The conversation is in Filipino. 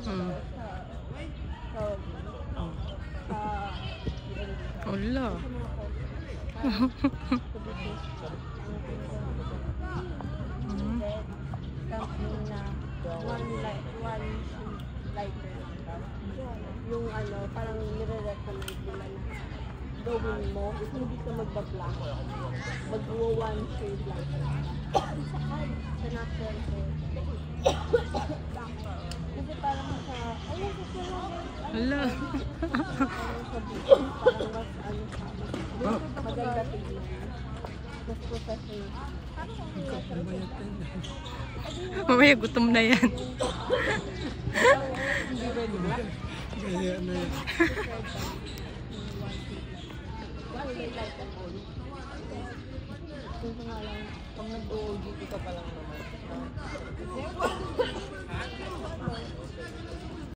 Hmm. Sa Wala. something na one lighter. Yung ano, parang nire-recommend nila na gawin mo is hindi ka magba-black. Mag-one shade lang. Sa natural hair. Kasi parang sa, ayun, kasi Wala. parang sa buhay, parang mas ano siya, maganda tignan. Mas professional. Mamaya gutom na yan. Hindi pwede ba? Kaya ano yan. One shade light and all. Kung nga lang, pag nag-OOGP ka pa lang naman.